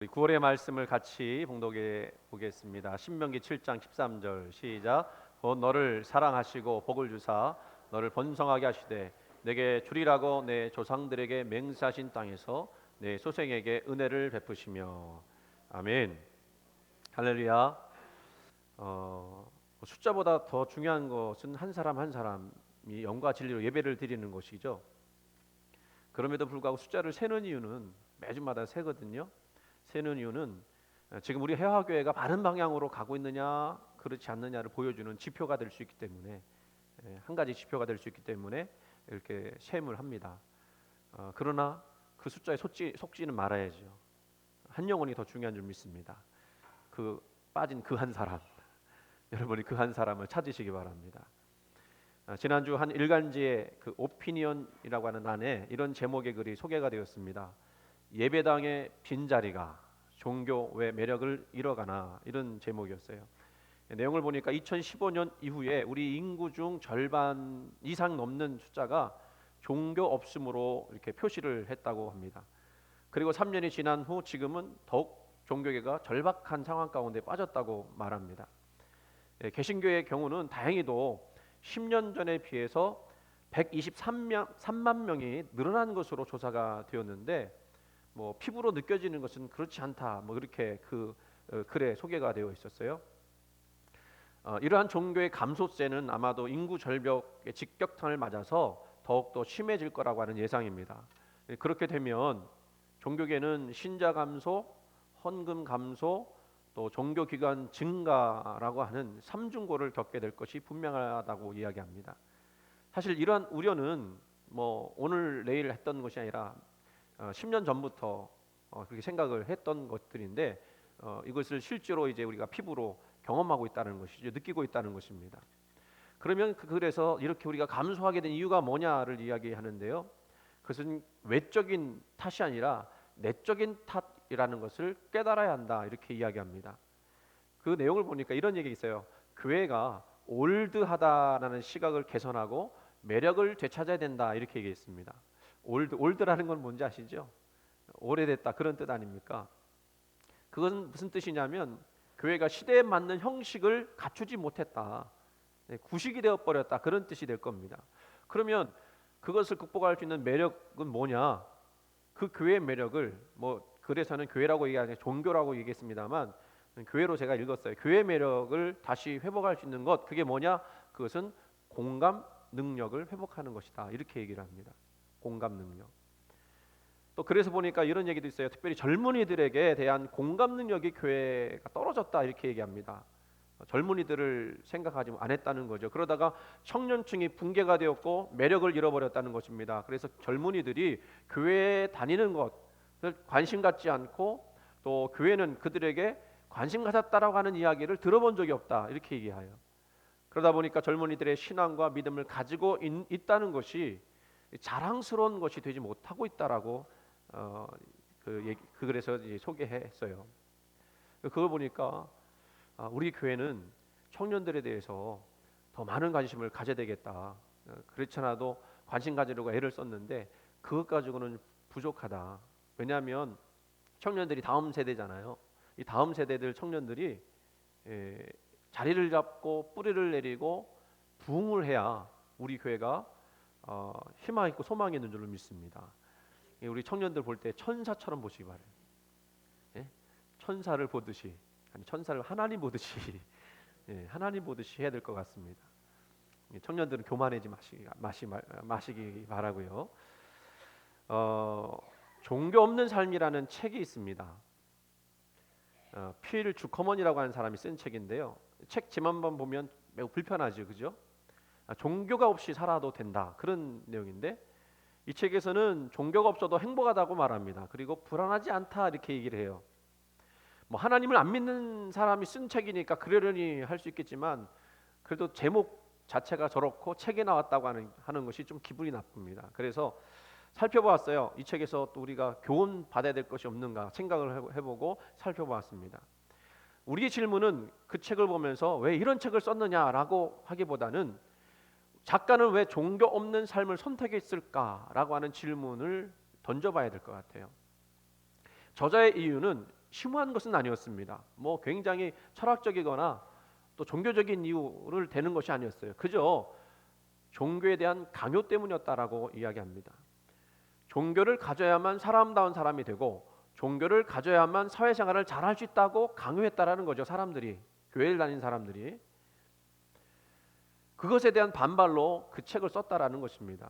우리 9월의 말씀을 같이 봉독해 보겠습니다. 신명기 7장 13절 시작. 곧 너를 사랑하시고 복을 주사 너를 번성하게 하시되 내게 주리라고 내 조상들에게 맹세하신 땅에서 내 소생에게 은혜를 베푸시며. 아멘. 할렐루야. 숫자보다 더 중요한 것은 한 사람 한 사람이 영과 진리로 예배를 드리는 것이죠. 그럼에도 불구하고 숫자를 세는 이유는 매주마다 세거든요. 세는 이유는 지금 우리 해화교회가 바른 방향으로 가고 있느냐 그렇지 않느냐를 보여주는 지표가 될 수 있기 때문에, 한 가지 지표가 될 수 있기 때문에 이렇게 셈을 합니다. 그러나 그 숫자에 속지는 말아야죠. 한 영혼이 더 중요한 줄 믿습니다. 그 빠진 그 한 사람, 여러분이 그 한 사람을 찾으시기 바랍니다. 지난주 한 일간지의 그 오피니언이라고 하는 안에 이런 제목의 글이 소개가 되었습니다. 예배당의 빈자리가 종교의 매력을 잃어가나, 이런 제목이었어요. 내용을 보니까 2015년 이후에 우리 인구 중 절반 이상 넘는 숫자가 종교 없음으로 이렇게 표시를 했다고 합니다. 그리고 3년이 지난 후 지금은 더욱 종교계가 절박한 상황 가운데 빠졌다고 말합니다. 개신교의 경우는 다행히도 10년 전에 비해서 123만 명이 늘어난 것으로 조사가 되었는데, 피부로 느껴지는 것은 그렇지 않다, 그렇게 그 글에 소개가 되어 있었어요. 이러한 종교의 감소세는 아마도 인구 절벽의 직격탄을 맞아서 더욱더 심해질 거라고 하는 예상입니다. 그렇게 되면 종교계는 신자 감소, 헌금 감소, 또 종교기관 증가라고 하는 삼중고를 겪게 될 것이 분명하다고 이야기합니다. 사실 이러한 우려는 오늘 내일 했던 것이 아니라 10년 전부터 그렇게 생각을 했던 것들인데, 이것을 실제로 이제 우리가 피부로 경험하고 있다는 것이죠. 느끼고 있다는 것입니다. 그러면 그래서 이렇게 우리가 감소하게 된 이유가 뭐냐를 이야기하는데요. 그것은 외적인 탓이 아니라 내적인 탓이라는 것을 깨달아야 한다, 이렇게 이야기합니다. 그 내용을 보니까 이런 얘기 있어요. 교회가 올드하다라는 시각을 개선하고 매력을 되찾아야 된다, 이렇게 얘기했습니다. 올드라는 건 뭔지 아시죠? 오래됐다, 그런 뜻 아닙니까? 그건 무슨 뜻이냐면 교회가 시대에 맞는 형식을 갖추지 못했다, 구식이 되어버렸다, 그런 뜻이 될 겁니다. 그러면 그것을 극복할 수 있는 매력은 뭐냐? 그 교회의 매력을 그래서는 교회라고 얘기하지 종교라고 얘기했습니다만, 교회로 제가 읽었어요. 교회의 매력을 다시 회복할 수 있는 것, 그게 뭐냐? 그것은 공감 능력을 회복하는 것이다, 이렇게 얘기를 합니다. 공감 능력. 또 그래서 보니까 이런 얘기도 있어요. 특별히 젊은이들에게 대한 공감 능력이 교회가 떨어졌다, 이렇게 얘기합니다. 젊은이들을 생각하지 안 했다는 거죠. 그러다가 청년층이 붕괴가 되었고 매력을 잃어버렸다는 것입니다. 그래서 젊은이들이 교회에 다니는 것을 관심 갖지 않고, 또 교회는 그들에게 관심 가졌다라고 하는 이야기를 들어본 적이 없다, 이렇게 얘기해요. 그러다 보니까 젊은이들의 신앙과 믿음을 가지고 있다는 것이 자랑스러운 것이 되지 못하고 있다라고 그 글에서 소개했어요. 그걸 보니까 우리 교회는 청년들에 대해서 더 많은 관심을 가져야 되겠다. 그렇지 않아도 관심 가지려고 애를 썼는데 그것 가지고는 부족하다. 왜냐하면 청년들이 다음 세대잖아요. 이 다음 세대들 청년들이 자리를 잡고 뿌리를 내리고 부흥을 해야 우리 교회가 희망 있고 소망이 있는 줄로 믿습니다. 우리 청년들 볼 때 천사처럼 보시기 바래요. 천사를 보듯이, 아니 천사를 하나님 보듯이 하나님 보듯이 해야 될 것 같습니다. 청년들은 교만하지 마시기 바라고요. 종교 없는 삶이라는 책이 있습니다. 필 주커먼이라고 하는 사람이 쓴 책인데요. 책 제목만 보면 매우 불편하죠, 그죠? 종교가 없이 살아도 된다, 그런 내용인데, 이 책에서는 종교가 없어도 행복하다고 말합니다. 그리고 불안하지 않다, 이렇게 얘기를 해요. 하나님을 안 믿는 사람이 쓴 책이니까 그러려니 할 수 있겠지만, 그래도 제목 자체가 저렇고 책에 나왔다고 하는 것이 좀 기분이 나쁩니다. 그래서 살펴보았어요. 이 책에서 또 우리가 교훈 받아야 될 것이 없는가 생각을 해보고 살펴보았습니다. 우리의 질문은 그 책을 보면서 왜 이런 책을 썼느냐라고 하기보다는 작가는 왜 종교 없는 삶을 선택했을까라고 하는 질문을 던져봐야 될 것 같아요. 저자의 이유는 심오한 것은 아니었습니다. 뭐 굉장히 철학적이거나 또 종교적인 이유를 대는 것이 아니었어요. 그저 종교에 대한 강요 때문이었다라고 이야기합니다. 종교를 가져야만 사람다운 사람이 되고 종교를 가져야만 사회생활을 잘할 수 있다고 강요했다라는 거죠. 사람들이, 교회를 다닌 사람들이. 그것에 대한 반발로 그 책을 썼다라는 것입니다.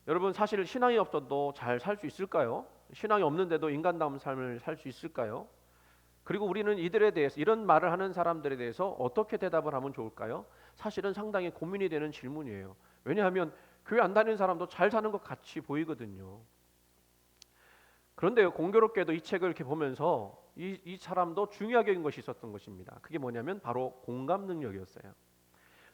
여러분, 사실 신앙이 없어도 잘 살 수 있을까요? 신앙이 없는데도 인간다운 삶을 살 수 있을까요? 그리고 우리는 이들에 대해서, 이런 말을 하는 사람들에 대해서 어떻게 대답을 하면 좋을까요? 사실은 상당히 고민이 되는 질문이에요. 왜냐하면 교회 안 다니는 사람도 잘 사는 것 같이 보이거든요. 그런데 공교롭게도 이 책을 이렇게 보면서 이 사람도 중요하게 여긴 것이 있었던 것입니다. 그게 뭐냐면 바로 공감 능력이었어요.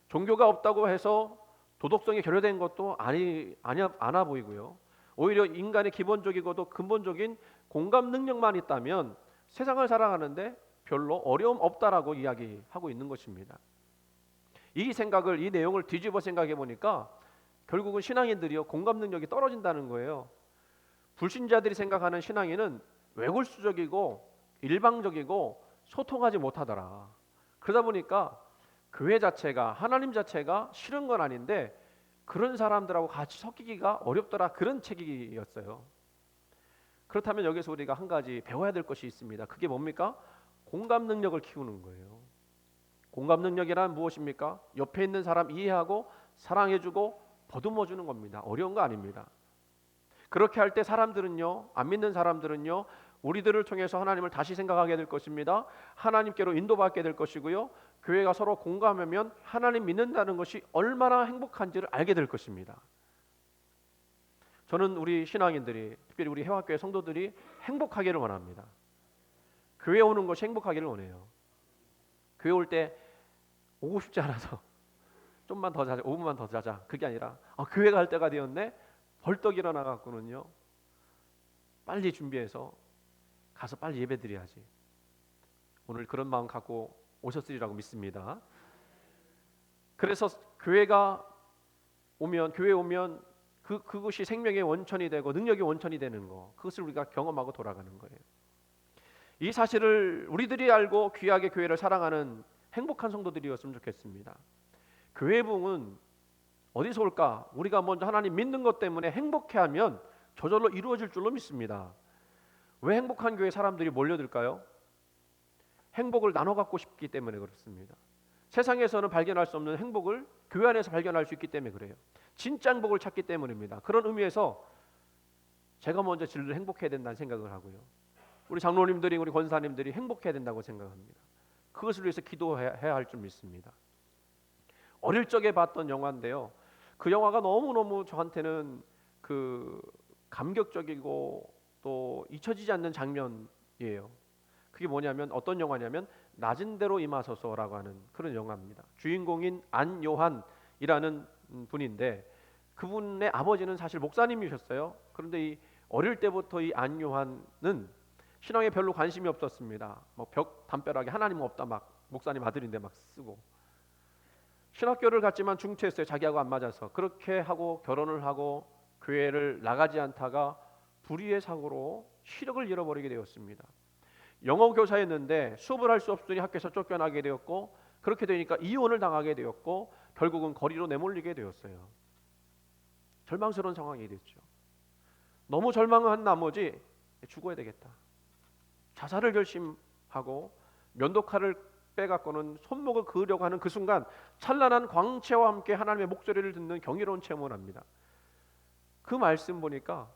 종교가 없다고 해서 도덕성이 결여된 것도 않아 보이고요. 오히려 인간의 기본적이고도 근본적인 공감 능력만 있다면 세상을 살아가는데 별로 어려움 없다라고 이야기하고 있는 것입니다. 이 생각을, 이 내용을 뒤집어 생각해 보니까 결국은 신앙인들이요, 공감 능력이 떨어진다는 거예요. 불신자들이 생각하는 신앙인은 외골수적이고 일방적이고 소통하지 못하더라. 그러다 보니까 교회 자체가, 하나님 자체가 싫은 건 아닌데 그런 사람들하고 같이 섞이기가 어렵더라, 그런 책이었어요. 그렇다면 여기서 우리가 한 가지 배워야 될 것이 있습니다. 그게 뭡니까? 공감 능력을 키우는 거예요. 공감 능력이란 무엇입니까? 옆에 있는 사람 이해하고 사랑해주고 보듬어주는 겁니다. 어려운 거 아닙니다. 그렇게 할 때 사람들은요, 안 믿는 사람들은요, 우리들을 통해서 하나님을 다시 생각하게 될 것입니다. 하나님께로 인도받게 될 것이고요, 교회가 서로 공감하면 하나님 믿는다는 것이 얼마나 행복한지를 알게 될 것입니다. 저는 우리 신앙인들이, 특별히 우리 해화교회 성도들이 행복하기를 원합니다. 교회 오는 것이 행복하기를 원해요. 교회 올 때 오고 싶지 않아서 좀만 더 자자, 5분만 더 자자, 그게 아니라 교회 갈 때가 되었네, 벌떡 일어나 갖고는요, 빨리 준비해서 가서 빨리 예배 드려야지. 오늘 그런 마음 갖고 오셨으리라고 믿습니다. 그래서 교회에 오면 그것이 생명의 원천이 되고 능력의 원천이 되는 거, 그것을 우리가 경험하고 돌아가는 거예요. 이 사실을 우리들이 알고 귀하게 교회를 사랑하는 행복한 성도들이었으면 좋겠습니다. 교회 부흥은 어디서 올까? 우리가 먼저 하나님 믿는 것 때문에 행복해하면 저절로 이루어질 줄로 믿습니다. 왜 행복한 교회 사람들이 몰려들까요? 행복을 나눠 갖고 싶기 때문에 그렇습니다. 세상에서는 발견할 수 없는 행복을 교회 안에서 발견할 수 있기 때문에 그래요. 진짜 행복을 찾기 때문입니다. 그런 의미에서 제가 먼저 진리를 행복해야 된다는 생각을 하고요, 우리 장로님들이, 우리 권사님들이 행복해야 된다고 생각합니다. 그것을 위해서 기도해야 할 줄 믿습니다. 어릴 적에 봤던 영화인데요, 그 영화가 너무너무 저한테는 그 감격적이고 또 잊혀지지 않는 장면이에요. 그게 뭐냐면, 어떤 영화냐면 낮은 대로 임하소서라고 하는 그런 영화입니다. 주인공인 안요한이라는 분인데, 그분의 아버지는 사실 목사님이셨어요. 그런데 이 어릴 때부터 이 안요한은 신앙에 별로 관심이 없었습니다. 뭐 벽 담벼락에 하나님 없다 막 목사님 아들인데 막 쓰고, 신학교를 갔지만 중퇴했어요. 자기하고 안 맞아서. 그렇게 하고 결혼을 하고 교회를 나가지 않다가 불의의 사고로 시력을 잃어버리게 되었습니다. 영어 교사였는데 수업을 할 수 없으니 학교에서 쫓겨나게 되었고, 그렇게 되니까 이혼을 당하게 되었고, 결국은 거리로 내몰리게 되었어요. 절망스러운 상황이 됐죠. 너무 절망한 나머지 죽어야 되겠다, 자살을 결심하고 면도칼을 빼갖고는 손목을 그으려고 하는 그 순간 찬란한 광채와 함께 하나님의 목소리를 듣는 경이로운 체험을 합니다. 그 말씀 보니까,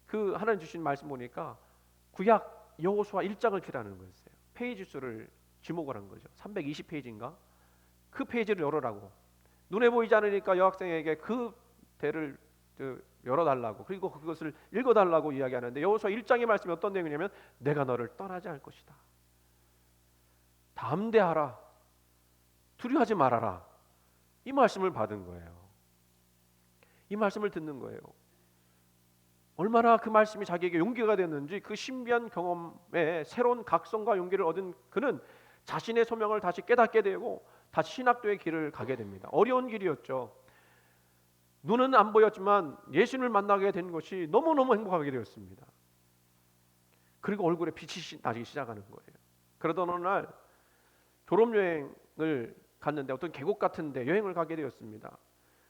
그 하나님 주신 말씀 보니까 구약 여호수아 1장을 기라는 거였어요. 페이지 수를 지목을 한 거죠. 320페이지인가? 그 페이지를 열어라고, 눈에 보이지 않으니까 여학생에게 그 대를 열어달라고, 그리고 그것을 읽어달라고 이야기하는데, 여호수아 1장의 말씀이 어떤 내용이냐면, 내가 너를 떠나지 않을 것이다, 담대하라, 두려워하지 말아라, 이 말씀을 받은 거예요. 이 말씀을 듣는 거예요. 얼마나 그 말씀이 자기에게 용기가 됐는지, 그 신비한 경험에 새로운 각성과 용기를 얻은 그는 자신의 소명을 다시 깨닫게 되고 다시 신학도의 길을 가게 됩니다. 어려운 길이었죠. 눈은 안 보였지만 예수님을 만나게 된 것이 너무너무 행복하게 되었습니다. 그리고 얼굴에 빛이 나기 시작하는 거예요. 그러던 어느 날 졸업여행을 갔는데 어떤 계곡 같은데 여행을 가게 되었습니다.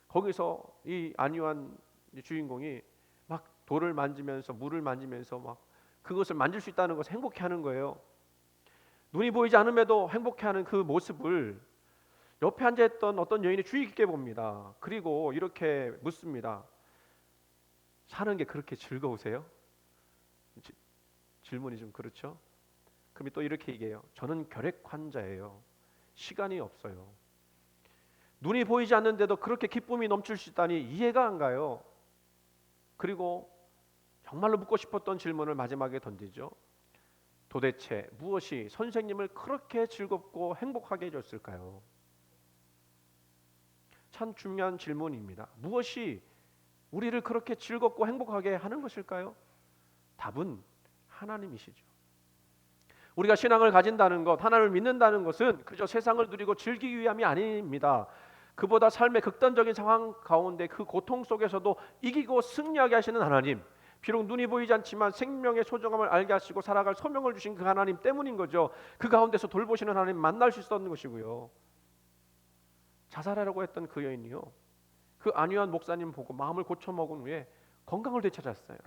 거기서 이 안유한 주인공이 막 돌을 만지면서 물을 만지면서 막 그것을 만질 수 있다는 것을 행복해하는 거예요. 눈이 보이지 않음에도 행복해하는 그 모습을 옆에 앉아있던 어떤 여인이 주의 깊게 봅니다. 그리고 이렇게 묻습니다. 사는 게 그렇게 즐거우세요? 질문이 좀 그렇죠? 그럼 또 이렇게 얘기해요. 저는 결핵 환자예요. 시간이 없어요. 눈이 보이지 않는데도 그렇게 기쁨이 넘칠 수 있다니 이해가 안 가요. 그리고 정말로 묻고 싶었던 질문을 마지막에 던지죠. 도대체 무엇이 선생님을 그렇게 즐겁고 행복하게 해줬을까요? 참 중요한 질문입니다. 무엇이 우리를 그렇게 즐겁고 행복하게 하는 것일까요? 답은 하나님이시죠. 우리가 신앙을 가진다는 것, 하나님을 믿는다는 것은 그저 세상을 누리고 즐기기 위함이 아닙니다. 그보다 삶의 극단적인 상황 가운데 그 고통 속에서도 이기고 승리하게 하시는 하나님, 비록 눈이 보이지 않지만 생명의 소중함을 알게 하시고 살아갈 소명을 주신 그 하나님 때문인 거죠. 그 가운데서 돌보시는 하나님 만날 수 있었던 것이고요. 자살하려고 했던 그 여인이요, 그 안유한 목사님 보고 마음을 고쳐먹은 후에 건강을 되찾았어요.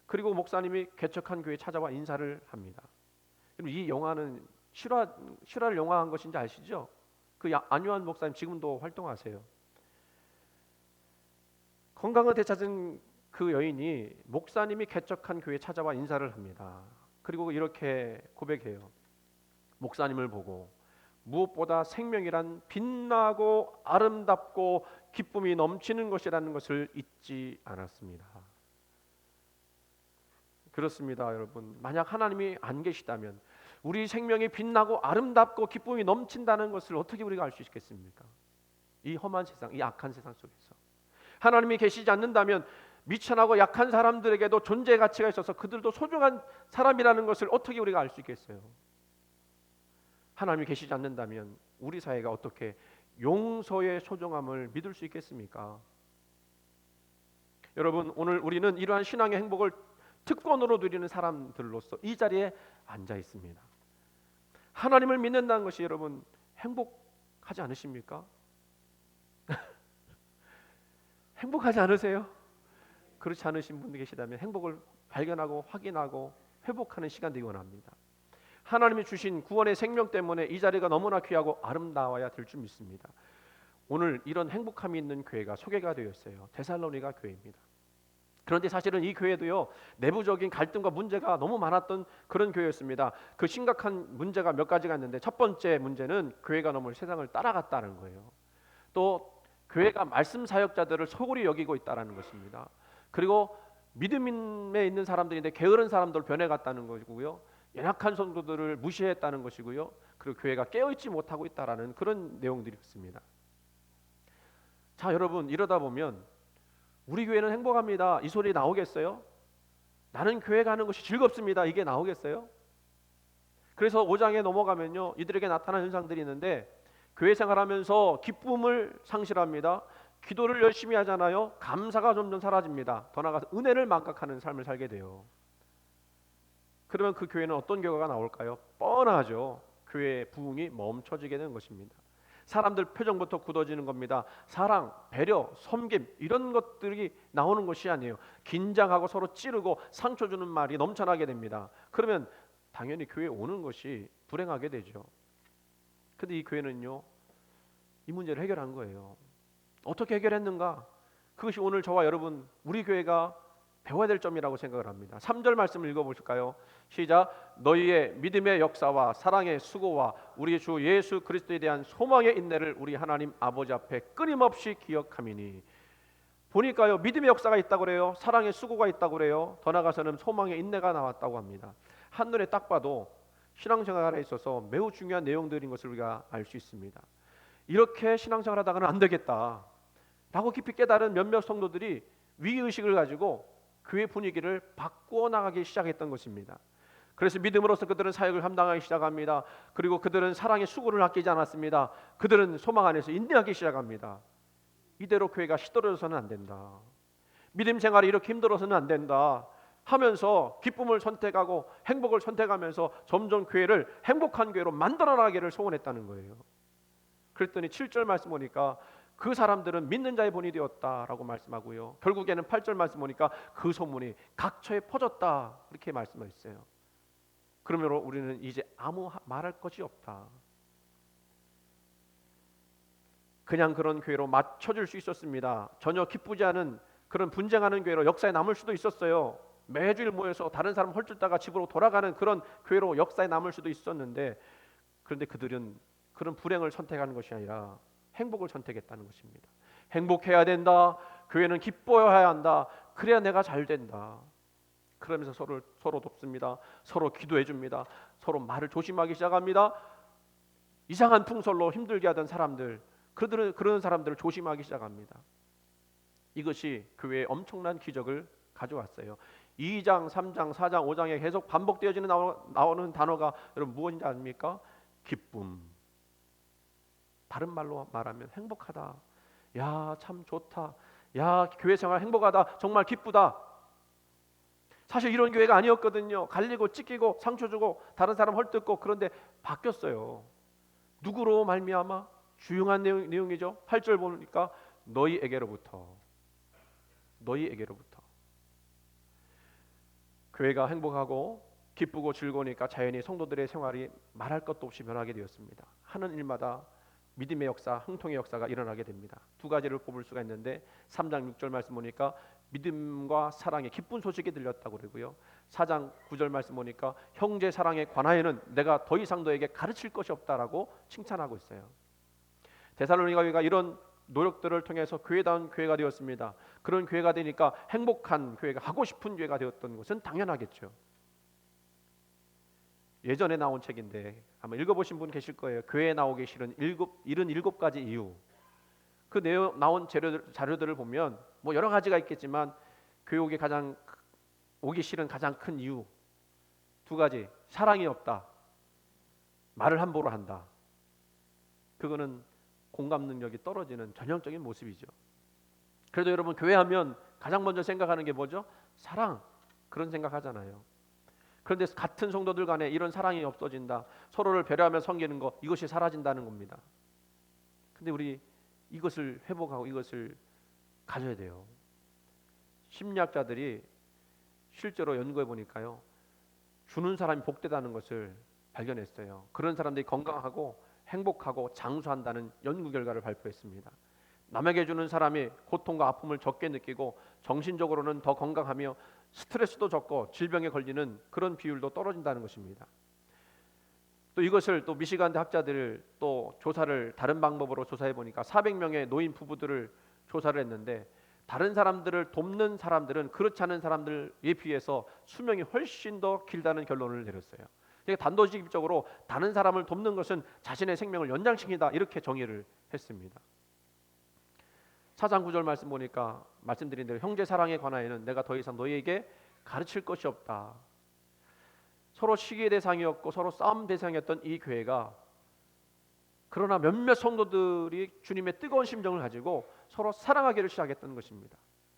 그리고 목사님이 개척한 교회에 찾아와 인사를 합니다. 이 영화는 실화를 영화한 것인지 아시죠? 그 안유한 목사님 지금도 활동하세요. 건강을 되찾은 그 여인이 목사님이 개척한 교회에 찾아와 인사를 합니다. 그리고 이렇게 고백해요. 목사님을 보고 무엇보다 생명이란 빛나고 아름답고 기쁨이 넘치는 것이라는 것을 잊지 않았습니다. 그렇습니다, 여러분. 만약 하나님이 안 계시다면 우리 생명이 빛나고 아름답고 기쁨이 넘친다는 것을 어떻게 우리가 알 수 있겠습니까? 이 험한 세상, 이 악한 세상 속에서 하나님이 계시지 않는다면 미천하고 약한 사람들에게도 존재 가치가 있어서 그들도 소중한 사람이라는 것을 어떻게 우리가 알 수 있겠어요? 하나님이 계시지 않는다면 우리 사회가 어떻게 용서의 소중함을 믿을 수 있겠습니까? 여러분, 오늘 우리는 이러한 신앙의 행복을 특권으로 누리는 사람들로서 이 자리에 앉아 있습니다. 하나님을 믿는다는 것이 여러분 행복하지 않으십니까? 행복하지 않으세요? 그렇지 않으신 분들 계시다면 행복을 발견하고 확인하고 회복하는 시간 되기 원합니다. 하나님이 주신 구원의 생명 때문에 이 자리가 너무나 귀하고 아름다워야 될 줄 믿습니다. 오늘 이런 행복함이 있는 교회가 소개가 되었어요. 데살로니가 교회입니다. 그런데 사실은 이 교회도요, 내부적인 갈등과 문제가 너무 많았던 그런 교회였습니다. 그 심각한 문제가 몇 가지가 있는데, 첫 번째 문제는 교회가 너무 세상을 따라갔다는 거예요. 또 교회가 말씀 사역자들을 소홀히 여기고 있다는 것입니다. 그리고 믿음에 있는 사람들인데 게으른 사람들 변해갔다는 것이고요, 연약한 성도들을 무시했다는 것이고요, 그리고 교회가 깨어있지 못하고 있다라는 그런 내용들이었습니다. 자, 여러분, 이러다 보면 우리 교회는 행복합니다, 이 소리 나오겠어요? 나는 교회 가는 것이 즐겁습니다, 이게 나오겠어요? 그래서 5장에 넘어가면요, 이들에게 나타난 현상들이 있는데, 교회 생활하면서 기쁨을 상실합니다. 기도를 열심히 하잖아요. 감사가 점점 사라집니다. 더 나아가서 은혜를 망각하는 삶을 살게 돼요. 그러면 그 교회는 어떤 결과가 나올까요? 뻔하죠. 교회의 부흥이 멈춰지게 되는 것입니다. 사람들 표정부터 굳어지는 겁니다. 사랑, 배려, 섬김 이런 것들이 나오는 것이 아니에요. 긴장하고 서로 찌르고 상처 주는 말이 넘쳐나게 됩니다. 그러면 당연히 교회에 오는 것이 불행하게 되죠. 근데 이 교회는요, 이 문제를 해결한 거예요. 어떻게 해결했는가? 그것이 오늘 저와 여러분, 우리 교회가 배워야 될 점이라고 생각을 합니다. 3절 말씀을 읽어보실까요? 시작. 너희의 믿음의 역사와 사랑의 수고와 우리 주 예수 그리스도에 대한 소망의 인내를 우리 하나님 아버지 앞에 끊임없이 기억함이니. 보니까요, 믿음의 역사가 있다고 그래요. 사랑의 수고가 있다고 그래요. 더 나아가서는 소망의 인내가 나왔다고 합니다. 한눈에 딱 봐도 신앙생활에 있어서 매우 중요한 내용들인 것을 우리가 알 수 있습니다. 이렇게 신앙생활 하다가는 안 되겠다 라고 깊이 깨달은 몇몇 성도들이 위의식을 가지고 교회 분위기를 바꾸어 나가기 시작했던 것입니다. 그래서 믿음으로써 그들은 사역을 감당하기 시작합니다. 그리고 그들은 사랑의 수고를 아끼지 않았습니다. 그들은 소망 안에서 인내하기 시작합니다. 이대로 교회가 시들어져서는 안 된다. 믿음 생활이 이렇게 힘들어서는 안 된다. 하면서 기쁨을 선택하고 행복을 선택하면서 점점 교회를 행복한 교회로 만들어나가기를 소원했다는 거예요. 그랬더니 7절 말씀 보니까 그 사람들은 믿는 자의 본이 되었다라고 말씀하고요. 결국에는 8절 말씀 보니까 그 소문이 각처에 퍼졌다 이렇게 말씀하셨어요. 그러므로 우리는 이제 아무 말할 것이 없다. 그냥 그런 교회로 맞춰줄 수 있었습니다. 전혀 기쁘지 않은 그런 분쟁하는 교회로 역사에 남을 수도 있었어요. 매주일 모여서 다른 사람 헐뜯다가 집으로 돌아가는 그런 교회로 역사에 남을 수도 있었는데, 그런데 그들은 그런 불행을 선택하는 것이 아니라 행복을 선택했다는 것입니다. 행복해야 된다. 교회는 기뻐해야 한다. 그래야 내가 잘 된다. 그러면서 서로 돕습니다. 서로 기도해 줍니다. 서로 말을 조심하기 시작합니다. 이상한 풍설로 힘들게 하던 사람들, 그런 사람들을 조심하기 시작합니다. 이것이 교회에 엄청난 기적을 가져왔어요. 2장, 3장, 4장, 5장에 계속 반복되어지는 나오는 단어가 여러분 무엇인지 아십니까? 기쁨. 다른 말로 말하면 행복하다. 야, 참 좋다. 야, 교회 생활 행복하다. 정말 기쁘다. 사실 이런 교회가 아니었거든요. 갈리고 찢기고 상처 주고 다른 사람 헐뜯고, 그런데 바뀌었어요. 누구로 말미암아? 주요한 내용이죠. 8절 보니까 너희에게로부터. 교회가 행복하고 기쁘고 즐거우니까 자연히 성도들의 생활이 말할 것도 없이 변하게 되었습니다. 하는 일마다 믿음의 역사, 흥통의 역사가 일어나게 됩니다. 두 가지를 뽑을 수가 있는데 3장 6절 말씀 보니까 믿음과 사랑의 기쁜 소식이 들렸다고 그러고요. 4장 9절 말씀 보니까 형제 사랑에 관하여는 내가 더 이상 너에게 가르칠 것이 없다라고 칭찬하고 있어요. 데살로니가 교회가 이런 노력들을 통해서 교회다운 교회가 되었습니다. 그런 교회가 되니까 행복한 교회가, 하고 싶은 교회가 되었던 것은 당연하겠죠. 예전에 나온 책인데 아마 읽어보신 분 계실 거예요. 교회에 나오기 싫은 77가지 이유. 그 내용 나온 자료들을 보면 뭐 여러 가지가 있겠지만 교회 오기 싫은 가장 큰 이유 두 가지. 사랑이 없다. 말을 함부로 한다. 그거는 공감 능력이 떨어지는 전형적인 모습이죠. 그래도 여러분 교회하면 가장 먼저 생각하는 게 뭐죠? 사랑. 그런 생각하잖아요. 그런데 같은 성도들 간에 이런 사랑이 없어진다. 서로를 배려하며 섬기는 것, 이것이 사라진다는 겁니다. 근데 우리 이것을 회복하고 이것을 가져야 돼요. 심리학자들이 실제로 연구해 보니까요, 주는 사람이 복되다는 것을 발견했어요. 그런 사람들이 건강하고 행복하고 장수한다는 연구 결과를 발표했습니다. 남에게 주는 사람이 고통과 아픔을 적게 느끼고 정신적으로는 더 건강하며 스트레스도 적고 질병에 걸리는 그런 비율도 떨어진다는 것입니다. 또 이것을 또 미시간대 학자들 또 조사를 다른 방법으로 조사해 보니까 400명의 노인 부부들을 조사를 했는데 다른 사람들을 돕는 사람들은 그렇지 않은 사람들에 비해서 수명이 훨씬 더 길다는 결론을 내렸어요. 그러니까 단도직입적으로 다른 사람을 돕는 것은 자신의 생명을 연장시킨다, 이렇게 정의를 했습니다. 4장 9절 말씀 보니까 말씀드린 대로 형제 사랑에 관하여는 내가 더 이상 너희에게 가르칠 것이 없다. 서로 시기의 대상이었고 서로 싸움 대상이었던 이 교회가, 그러나 몇몇 성도들이 주님의 뜨거운 심정을 가지고 서로 사랑하기를 시작했던 것입니다.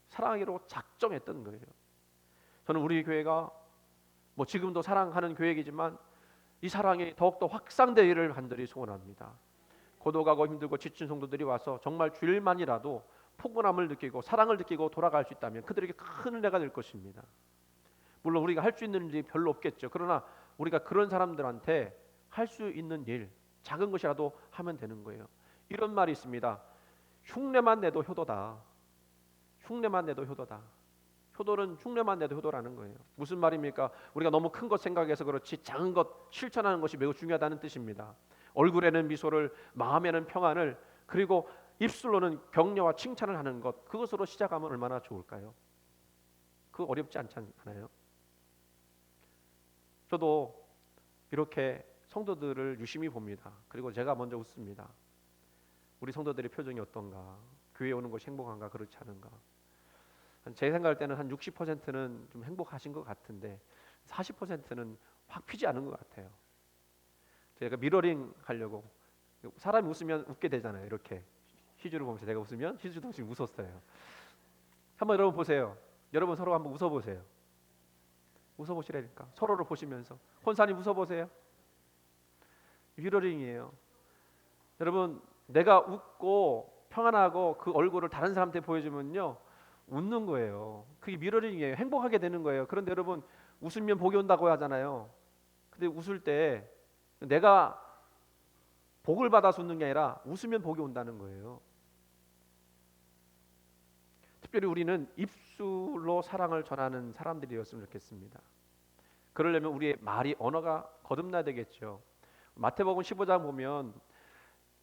사랑하기로 작정했던 거예요. 저는 우리 교회가 뭐 지금도 사랑하는 교회이지만 이 사랑이 더욱더 확산되기를 간절히 소원합니다. 고독하고 힘들고 지친 성도들이 와서 정말 주일만이라도 포근함을 느끼고 사랑을 느끼고 돌아갈 수 있다면 그들에게 큰 은혜가 될 것입니다. 물론 우리가 할 수 있는 일이 별로 없겠죠. 그러나 우리가 그런 사람들한테 할 수 있는 일, 작은 것이라도 하면 되는 거예요. 이런 말이 있습니다. 흉내만 내도 효도다. 흉내만 내도 효도다. 효도는 흉내만 내도 효도라는 거예요. 무슨 말입니까? 우리가 너무 큰 것 생각해서 그렇지 작은 것 실천하는 것이 매우 중요하다는 뜻입니다. 얼굴에는 미소를, 마음에는 평안을, 그리고 입술로는 격려와 칭찬을 하는 것, 그것으로 시작하면 얼마나 좋을까요? 그거 어렵지 않지 않아요? 저도 이렇게 성도들을 유심히 봅니다. 그리고 제가 먼저 웃습니다. 우리 성도들의 표정이 어떤가? 교회에 오는 것이 행복한가? 그렇지 않은가? 제 생각할 때는 한 60%는 좀 행복하신 것 같은데 40%는 확 피지 않은 것 같아요. 제가 미러링 하려고, 사람이 웃으면 웃게 되잖아요. 이렇게 희주를 보면서 제가 웃으면 희주도 지금 웃었어요. 한번 여러분 보세요. 여러분 서로 한번 웃어보세요. 웃어보시라니까. 서로를 보시면서. 혼사님 웃어보세요. 미러링이에요. 여러분, 내가 웃고 평안하고 그 얼굴을 다른 사람한테 보여주면요, 웃는 거예요. 그게 미러링이에요. 행복하게 되는 거예요. 그런데 여러분, 웃으면 복이 온다고 하잖아요. 근데 웃을 때 내가 복을 받아서 웃는 게 아니라 웃으면 복이 온다는 거예요. 특별히 우리는 입술로 사랑을 전하는 사람들이었으면 좋겠습니다. 그러려면 우리의 말이, 언어가 거듭나야 되겠죠. 마태복음 15장 보면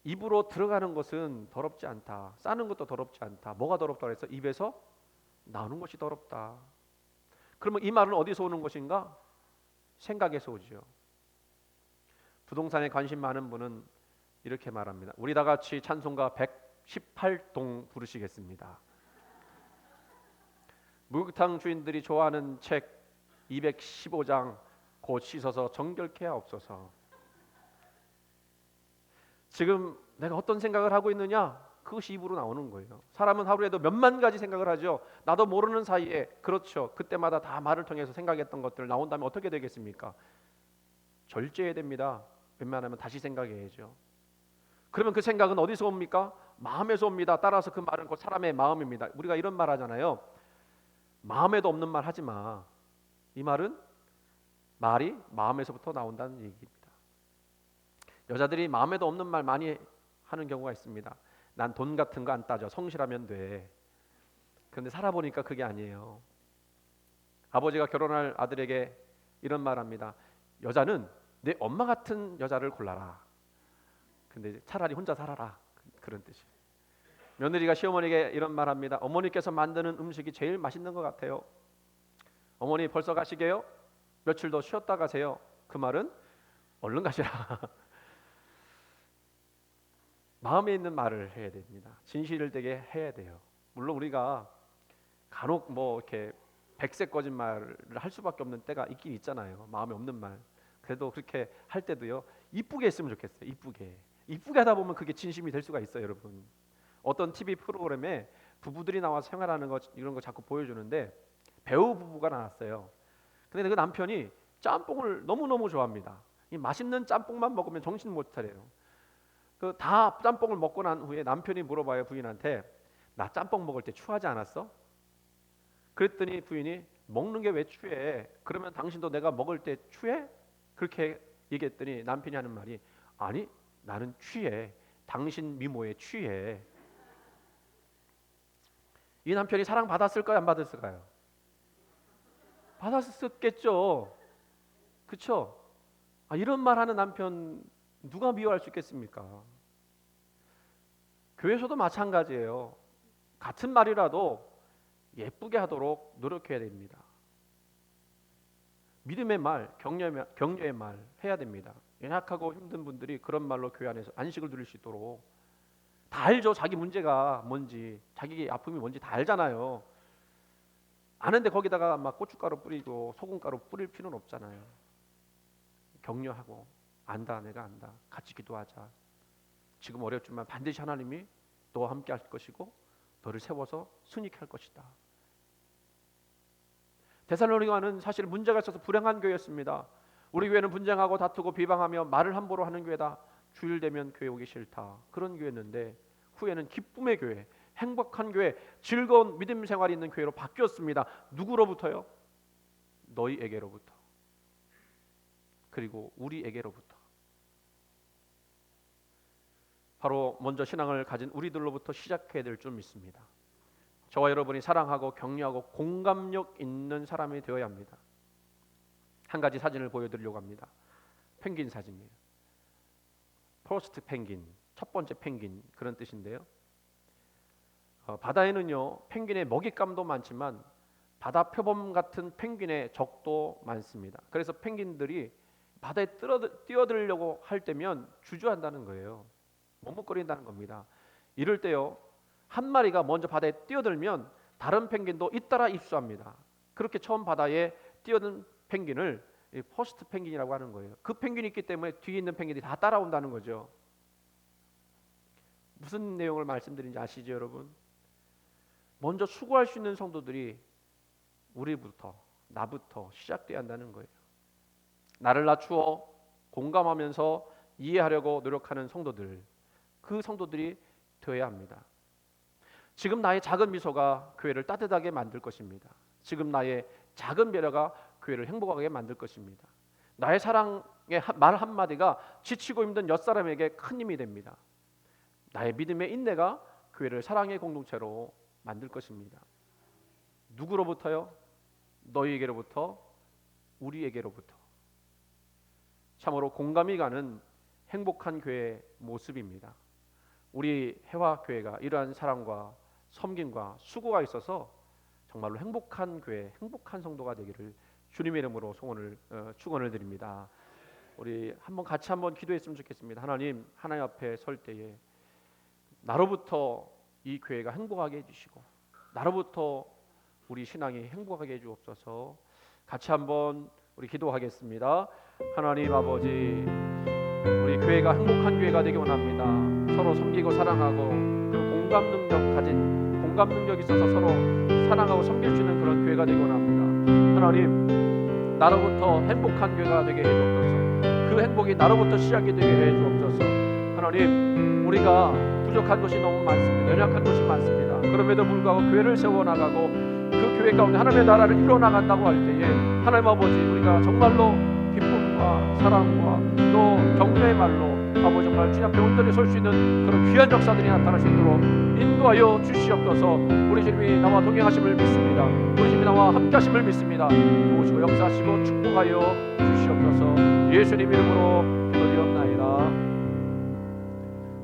입으로 들어가는 것은 더럽지 않다. 싸는 것도 더럽지 않다. 뭐가 더럽다고 해서 입에서 나오는 것이 더럽다. 그러면 이 말은 어디서 오는 것인가? 생각에서 오죠. 부동산에 관심 많은 분은 이렇게 말합니다. 우리 다 같이 찬송가 118동 부르시겠습니다. 목욕탕 주인들이 좋아하는 책 215장 곧 씻어서 정결케 하옵소서. 지금 내가 어떤 생각을 하고 있느냐? 그것이 입으로 나오는 거예요. 사람은 하루에도 몇만 가지 생각을 하죠. 나도 모르는 사이에. 그렇죠. 그때마다 다 말을 통해서 생각했던 것들 나온다면 어떻게 되겠습니까? 절제해야 됩니다. 웬만하면 다시 생각해야죠. 그러면 그 생각은 어디서 옵니까? 마음에서 옵니다. 따라서 그 말은 곧 사람의 마음입니다. 우리가 이런 말 하잖아요. 마음에도 없는 말 하지 마. 이 말은 말이 마음에서부터 나온다는 얘기입니다. 여자들이 마음에도 없는 말 많이 하는 경우가 있습니다. 난 돈 같은 거 안 따져. 성실하면 돼. 그런데 살아보니까 그게 아니에요. 아버지가 결혼할 아들에게 이런 말합니다. 여자는 내 엄마 같은 여자를 골라라. 근데 차라리 혼자 살아라. 그런 뜻이에요. 며느리가 시어머니에게 이런 말합니다. 어머니께서 만드는 음식이 제일 맛있는 것 같아요. 어머니 벌써 가시게요? 며칠 더 쉬었다 가세요. 그 말은 얼른 가시라. 마음에 있는 말을 해야 됩니다. 진실을 되게 해야 돼요. 물론 우리가 간혹 뭐 이렇게 백색 거짓말을 할 수밖에 없는 때가 있긴 있잖아요. 마음에 없는 말. 그래도 그렇게 할 때도요. 이쁘게 했으면 좋겠어요. 이쁘게 하다 보면 그게 진심이 될 수가 있어요, 여러분. 어떤 TV 프로그램에 부부들이 나와서 생활하는 거 이런 거 자꾸 보여주는데 배우 부부가 나왔어요. 근데 그 남편이 짬뽕을 너무너무 좋아합니다. 이 맛있는 짬뽕만 먹으면 정신 못 차려요. 그 다 짬뽕을 먹고 난 후에 남편이 물어봐요, 부인한테. 나 짬뽕 먹을 때 추하지 않았어? 그랬더니 부인이 먹는 게 왜 추해? 그러면 당신도 내가 먹을 때 추해? 그렇게 얘기했더니 남편이 하는 말이 아니 나는 취해. 당신 미모에 취해. 이 남편이 사랑 받았을까요? 안 받았을까요? 받았었겠죠. 그렇죠? 이런 말 하는 남편 누가 미워할 수 있겠습니까? 교회에서도 마찬가지예요. 같은 말이라도 예쁘게 하도록 노력해야 됩니다. 믿음의 말, 격려의 말 해야 됩니다. 연약하고 힘든 분들이 그런 말로 교회 안에서 안식을 누릴 수 있도록. 다 알죠. 자기 문제가 뭔지, 자기 아픔이 뭔지 다 알잖아요. 아는데 거기다가 막 고춧가루 뿌리고 소금가루 뿌릴 필요는 없잖아요. 격려하고 안다, 내가 안다. 같이 기도하자. 지금 어렵지만 반드시 하나님이 너와 함께 할 것이고 너를 세워서 승리케 할 것이다. 데살로니가는 사실 문제가 있어서 불행한 교회였습니다. 우리 교회는 분쟁하고 다투고 비방하며 말을 함부로 하는 교회다. 주일 되면 교회 오기 싫다. 그런 교회였는데 후에는 기쁨의 교회, 행복한 교회, 즐거운 믿음 생활이 있는 교회로 바뀌었습니다. 누구로부터요? 너희에게로부터. 그리고 우리에게로부터. 바로 먼저 신앙을 가진 우리들로부터 시작해야 될 줄 믿습니다. 저와 여러분이 사랑하고 격려하고 공감력 있는 사람이 되어야 합니다. 한 가지 사진을 보여드리려고 합니다. 펭귄 사진이에요. 퍼스트 펭귄, 첫 번째 펭귄 그런 뜻인데요. 바다에는요 펭귄의 먹잇감도 많지만 바다 표범 같은 펭귄의 적도 많습니다. 그래서 펭귄들이 바다에 뛰어들려고 할 때면 주저한다는 거예요. 머뭇거린다는 겁니다. 이럴 때요 한 마리가 먼저 바다에 뛰어들면 다른 펭귄도 잇따라 입수합니다. 그렇게 처음 바다에 뛰어든 펭귄을 퍼스트 펭귄이라고 하는 거예요. 그 펭귄이 있기 때문에 뒤에 있는 펭귄이 다 따라온다는 거죠. 무슨 내용을 말씀드린지 아시죠, 여러분? 먼저 수고할 수 있는 성도들이 우리부터 나부터 시작돼야 한다는 거예요. 나를 낮추어 공감하면서 이해하려고 노력하는 성도들, 그 성도들이 되어야 합니다. 지금 나의 작은 미소가 교회를 따뜻하게 만들 것입니다. 지금 나의 작은 배려가 교회를 행복하게 만들 것입니다. 나의 사랑의 말 한마디가 지치고 힘든 옆사람에게 큰 힘이 됩니다. 나의 믿음의 인내가 교회를 사랑의 공동체로 만들 것입니다. 누구로부터요? 너희에게로부터, 우리에게로부터. 참으로 공감이 가는 행복한 교회의 모습입니다. 우리 해화교회가 이러한 사랑과 섬김과 수고가 있어서 정말로 행복한 교회, 행복한 성도가 되기를 주님의 이름으로 축원을 드립니다. 우리 같이 한번 기도했으면 좋겠습니다. 하나님 앞에 설 때에 나로부터 이 교회가 행복하게 해주시고 나로부터 우리 신앙이 행복하게 해주옵소서. 같이 한번 우리 기도하겠습니다. 하나님 아버지, 우리 교회가 행복한 교회가 되기 원합니다. 서로 섬기고 사랑하고 그리고 공감 능력이 있어서 서로 사랑하고 섬길 수 있는 그런 교회가 되기 원합니다. 하나님, 나로부터 행복한 교회가 되게 해주옵소서. 그 행복이 나로부터 시작이 되게 해주옵소서. 하나님, 우리가 부족한 것이 너무 많습니다. 연약한 것이 많습니다. 그럼에도 불구하고 교회를 세워나가고 그 교회 가운데 하나님의 나라를 이루어나간다고 할 때에 하나님 아버지, 우리가 정말로 기쁨과 사랑과 또 격려의 말로 아버지 정말 주님 앞에 온전히 설 수 있는 그런 귀한 역사들이 나타날 수 있도록 인도하여 주시옵소서. 우리 주님이 나와 동행하심을 믿습니다. 우리 주님이 나와 함께하심을 믿습니다. 도우시고 역사하시고 축복하여 주시옵소서. 예수님 이름으로 기도드리옵나이다.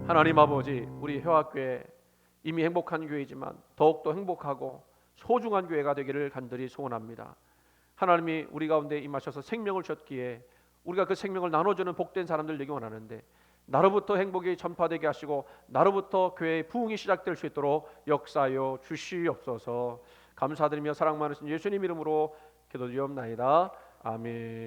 하나님 아버지, 우리 회화교회 이미 행복한 교회이지만 더욱더 행복하고 소중한 교회가 되기를 간절히 소원합니다. 하나님이 우리 가운데 임하셔서 생명을 주셨기에 우리가 그 생명을 나눠주는 복된 사람들 되기 원하는데 나로부터 행복이 전파되게 하시고 나로부터 교회의 부흥이 시작될 수 있도록 역사하여 주시옵소서. 감사드리며 사랑 많으신 예수님 이름으로 기도드리옵나이다. 아멘.